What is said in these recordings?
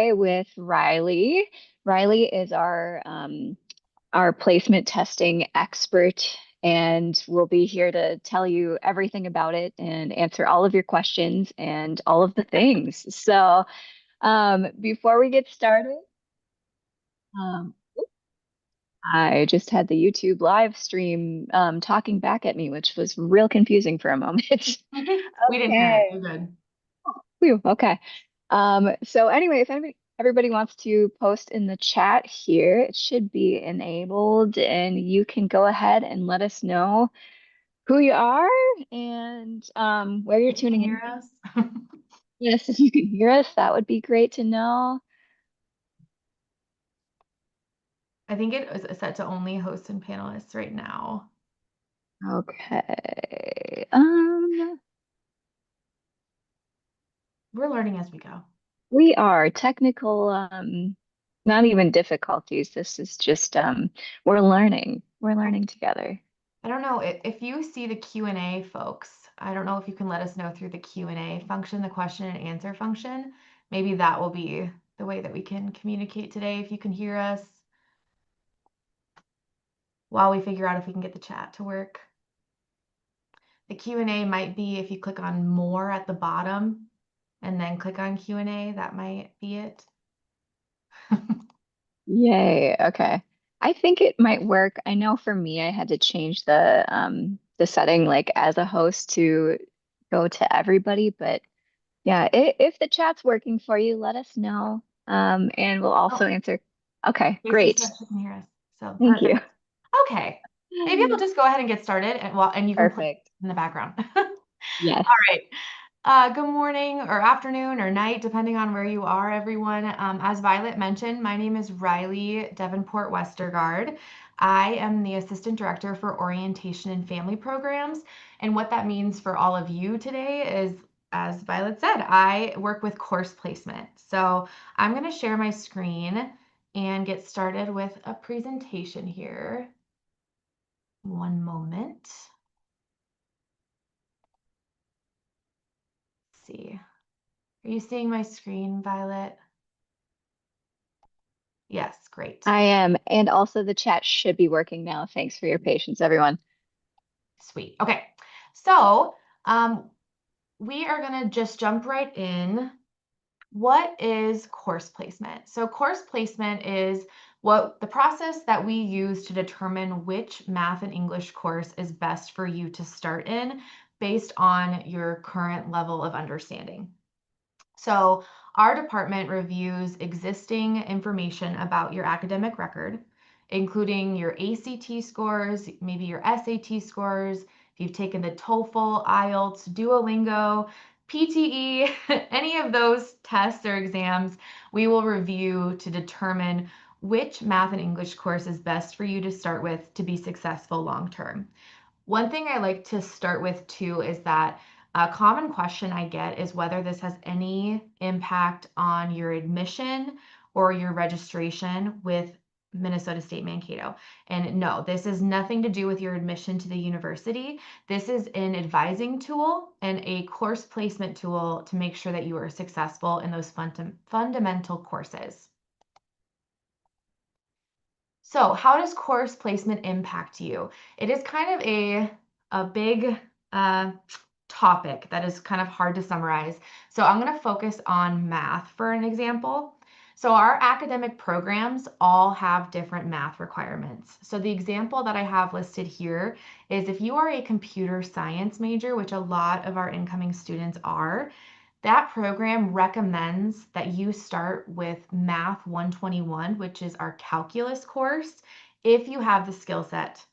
With Riley. Riley is our placement testing expert, and we'll be here to tell you everything about it and answer all of your questions and all of the things. So, before we get started, um, I just had the YouTube live stream talking back at me, which was real confusing for a moment. We didn't hear it. Okay. You're good. Whew, okay. So anyway, if everybody wants to post in the chat here, it should be enabled, and you can go ahead and let us know who you are and where you're If you can tuning in hear from. us. Yes, if you can hear us, that would be great to know. I think it is set to only hosts and panelists right now. Okay. We're learning as we go. We are technical, not even difficulties. This is just we're learning. We're learning together. I don't know if you see the Q&A, folks. I don't know if you can let us know through the Q&A function, the question and answer function. Maybe that will be the way that we can communicate today if you can hear us while we figure out if we can get the chat to work. The Q&A might be if you click on more at the bottom and then click on Q&A, that might be it. Yay. Okay. I think it might work. I know for me, I had to change the setting like as a host to go to everybody, but yeah, if the chat's working for you, let us know. And we'll also Oh, answer. Okay, Casey great. said she can hear us. So Thank you. perfect. Okay. Maybe I'll just go ahead and get started and you can play Perfect. in the background. Yes. All right. Good morning or afternoon or night, depending on where you are, everyone. As Violet mentioned, my name is Riley Davenport Westergaard. I am the Assistant Director for Orientation and Family Programs. And what that means for all of you today is, as Violet said, I work with course placement. So I'm going to share my screen and get started with a presentation here. One moment. Let's see. Are you seeing my screen, Violet? Yes, great. I am. And also the chat should be working now. Thanks for your patience, everyone. Sweet. Okay. So um, we are going to just jump right in. What is course placement? So course placement is what the process that we use to determine which math and English course is best for you to start in based on your current level of understanding. So our department reviews existing information about your academic record, including your ACT scores, maybe your SAT scores, if you've taken the TOEFL, IELTS, Duolingo, PTE, any of those tests or exams, we will review to determine which math and English course is best for you to start with to be successful long term. One thing I like to start with too is that a common question I get is whether this has any impact on your admission or your registration with Minnesota State Mankato. And no, this is nothing to do with your admission to the university. This is an advising tool and a course placement tool to make sure that you are successful in those fundamental courses. So how does course placement impact you? It is kind of a big topic that is kind of hard to summarize. So I'm going to focus on math for an example. So our academic programs all have different math requirements. So the example that I have listed here is if you are a computer science major, which a lot of our incoming students are, that program recommends that you start with Math 121, which is our calculus course, if you have the skill set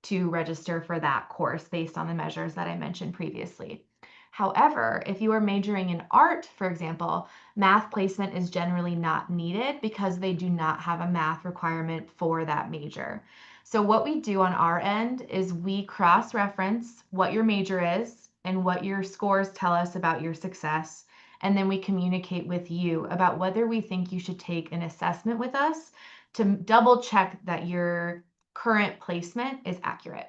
to register for that course based on the measures that I mentioned previously. However, if you are majoring in art, for example, math placement is generally not needed because they do not have a math requirement for that major. So what we do on our end is we cross-reference what your major is and what your scores tell us about your success. And then we communicate with you about whether we think you should take an assessment with us to double check that your current placement is accurate.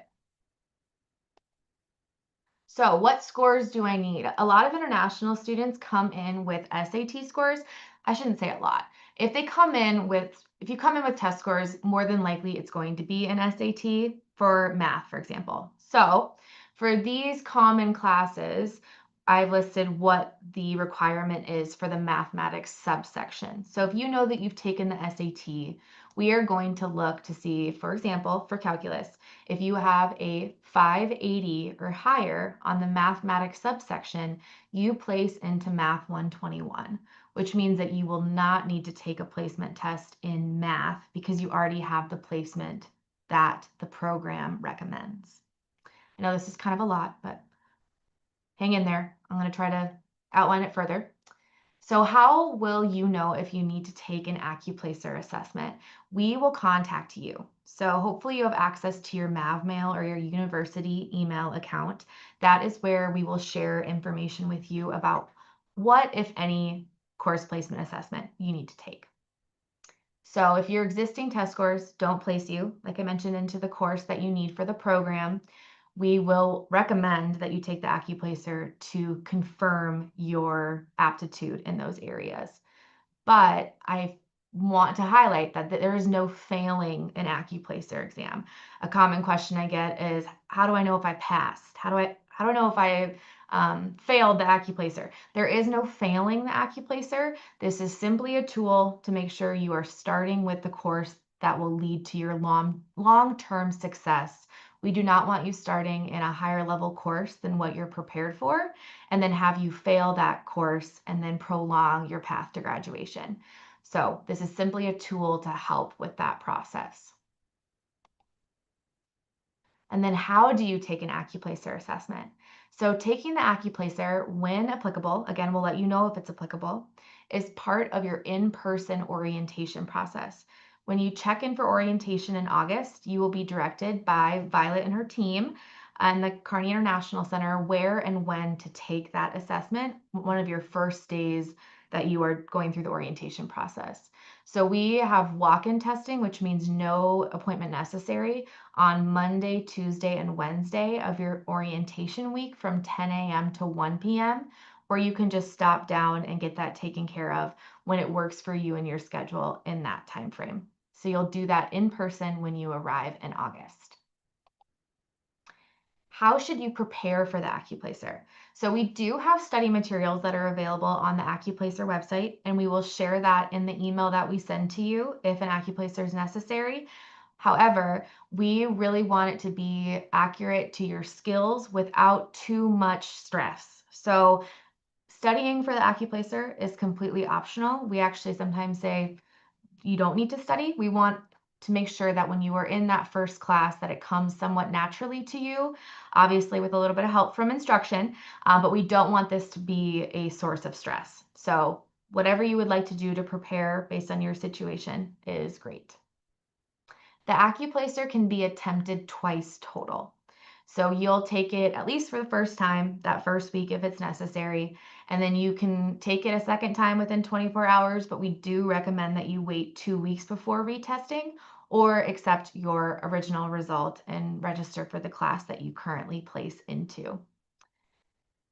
So what scores do I need? A lot of international students come in with SAT scores. I shouldn't say a lot. If you come in with test scores, more than likely it's going to be an SAT for math, for example. So for these common classes, I've listed what the requirement is for the mathematics subsection. So if you know that you've taken the SAT, we are going to look to see, for example, for calculus, if you have a 580 or higher on the mathematics subsection, you place into Math 121, which means that you will not need to take a placement test in math because you already have the placement that the program recommends. I know this is kind of a lot, but hang in there. I'm going to try to outline it further. So how will you know if you need to take an AccuPlacer assessment? We will contact you. So hopefully you have access to your MavMail or your university email account. That is where we will share information with you about what, if any, course placement assessment you need to take. So if your existing test scores don't place you, like I mentioned, into the course that you need for the program, we will recommend that you take the AccuPlacer to confirm your aptitude in those areas. But I want to highlight that there is no failing an AccuPlacer exam. A common question I get is, how do I know if I passed? How do I know if I failed the AccuPlacer? There is no failing the AccuPlacer. This is simply a tool to make sure you are starting with the course that will lead to your long-term success. We do not want you starting in a higher level course than what you're prepared for, and then have you fail that course and then prolong your path to graduation. So this is simply a tool to help with that process. And then how do you take an AccuPlacer assessment? So taking the AccuPlacer, when applicable, again, we'll let you know if it's applicable, is part of your in-person orientation process. When you check in for orientation in August, you will be directed by Violet and her team and the Kearney International Center where and when to take that assessment, one of your first days that you are going through the orientation process. So we have walk-in testing, which means no appointment necessary, on Monday, Tuesday, and Wednesday of your orientation week from 10 a.m. to 1 p.m., or you can just stop down and get that taken care of when it works for you and your schedule in that time frame. So you'll do that in person when you arrive in August. How should you prepare for the AccuPlacer? So we do have study materials that are available on the AccuPlacer website, and we will share that in the email that we send to you if an AccuPlacer is necessary. However, we really want it to be accurate to your skills without too much stress. So studying for the AccuPlacer is completely optional. We actually sometimes say you don't need to study. We want to make sure that when you are in that first class that it comes somewhat naturally to you, obviously with a little bit of help from instruction, but we don't want this to be a source of stress. So whatever you would like to do to prepare based on your situation is great. The AccuPlacer can be attempted twice total. So you'll take it at least for the first time, that first week if it's necessary, and then you can take it a second time within 24 hours, but we do recommend that you wait 2 weeks before retesting or accept your original result and register for the class that you currently place into.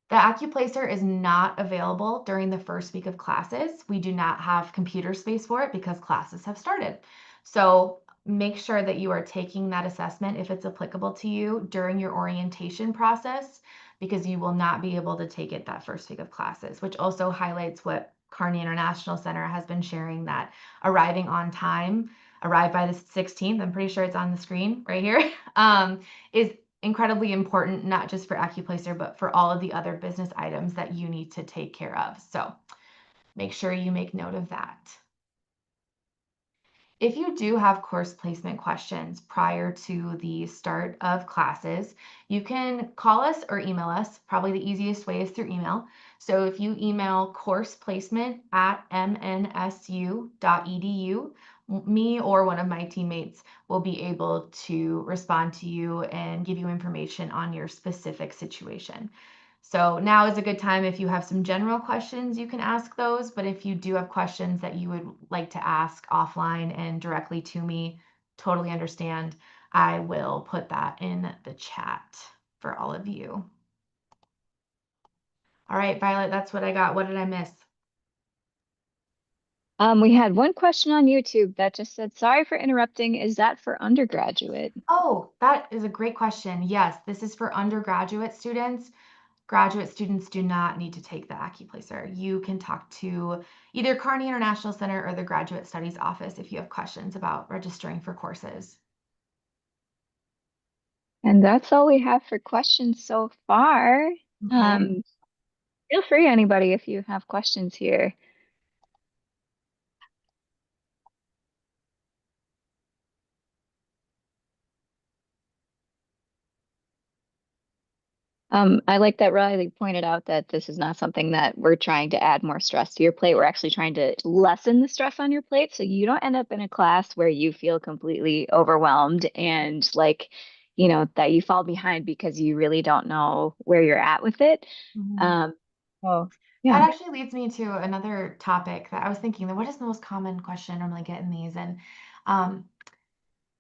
The AccuPlacer is not available during the first week of classes. We do not have computer space for it because classes have started. So make sure that you are taking that assessment if it's applicable to you during your orientation process, because you will not be able to take it that first week of classes, which also highlights what Kearney International Center has been sharing, that arriving on time, arrive by the 16th, I'm pretty sure it's on the screen right here, is incredibly important, not just for AccuPlacer, but for all of the other business items that you need to take care of. So make sure you make note of that. If you do have course placement questions prior to the start of classes, you can call us or email us. Probably the easiest way is through email. So if you email courseplacement@mnsu.edu, me or one of my teammates will be able to respond to you and give you information on your specific situation. So now is a good time. If you have some general questions, you can ask those. But if you do have questions that you would like to ask offline and directly to me, totally understand. I will put that in the chat for all of you. All right, Violet, that's what I got. What did I miss? We had one question on YouTube that just said, sorry for interrupting. Is that for undergraduate? Oh, that is a great question. Yes, this is for undergraduate students. Graduate students do not need to take the AccuPlacer. You can talk to either Kearney International Center or the Graduate Studies Office if you have questions about registering for courses. And that's all we have for questions so far. Okay. Um, Feel free, anybody, if you have questions here. I like that Riley pointed out that this is not something that we're trying to add more stress to your plate. We're actually trying to lessen the stress on your plate so you don't end up in a class where you feel completely overwhelmed and like, that you fall behind because you really don't know where you're at with it. Mhm. Um, oh, That yeah. actually leads me to another topic that I was thinking that what is the most common question I normally get in these? And um,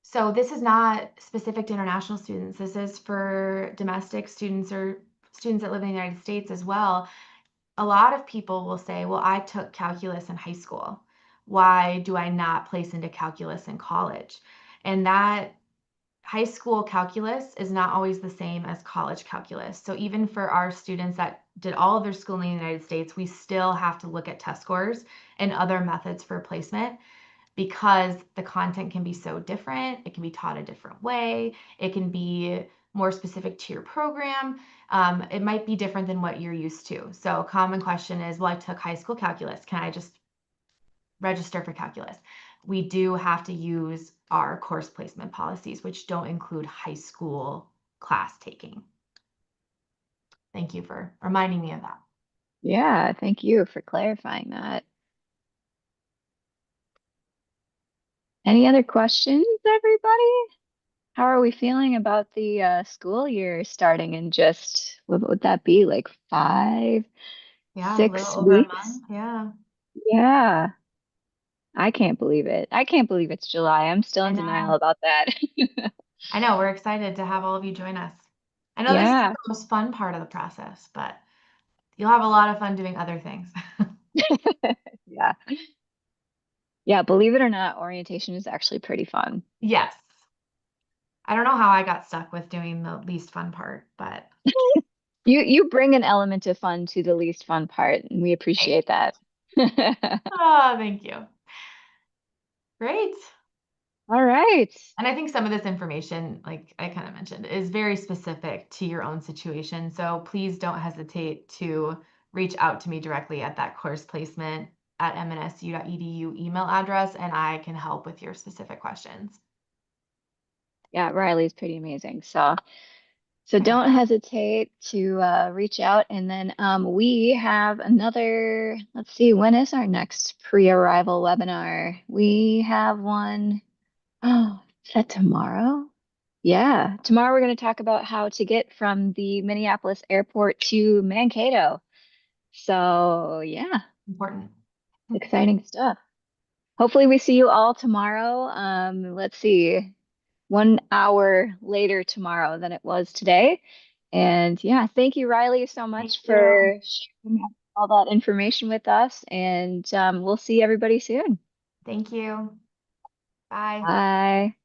so this is not specific to international students. This is for domestic students or students that live in the United States as well. A lot of people will say, well, I took calculus in high school. Why do I not place into calculus in college? And that high school calculus is not always the same as college calculus. So even for our students that did all of their schooling in the United States, we still have to look at test scores and other methods for placement because the content can be so different. It can be taught a different way. It can be more specific to your program. It might be different than what you're used to. So a common question is, well, I took high school calculus. Can I just register for calculus? We do have to use our course placement policies, which don't include high school class taking. Thank you for reminding me of that. Yeah, thank you for clarifying that. Any other questions, everybody? How are we feeling about the school year starting in just, what would that be, like five, Yeah, a little six over a weeks? month. Yeah, Yeah, I can't believe it. I can't believe it's July. I'm still I in know. denial about that. I know. We're excited to have all of you join us. I know this is Yeah. the most fun part of the process, but you'll have a lot of fun doing other things. Yeah. Yeah, believe it or not, orientation is actually pretty fun. Yes. I don't know how I got stuck with doing the least fun part, but You bring an element of fun to the least fun part, and we hey. appreciate that. Oh, thank you. Great. All right. And I think some of this information, like I kind of mentioned, is very specific to your own situation. So please don't hesitate to reach out to me directly at that course placement at mnsu.edu email address, and I can help with your specific questions. Yeah, Riley's pretty amazing. So Okay. don't hesitate to reach out. And then we have another, let's see, when is our next pre-arrival webinar? We have one. Oh, is that tomorrow? Yeah, tomorrow we're going to talk about how to get from the Minneapolis airport to Mankato. So yeah, Important. exciting stuff. Hopefully we see you all tomorrow. Let's see, 1 hour later tomorrow than it was today. And yeah, thank you, Riley, so Thank much you. for sharing all that information with us. And we'll see everybody soon. Thank you. Bye. Bye.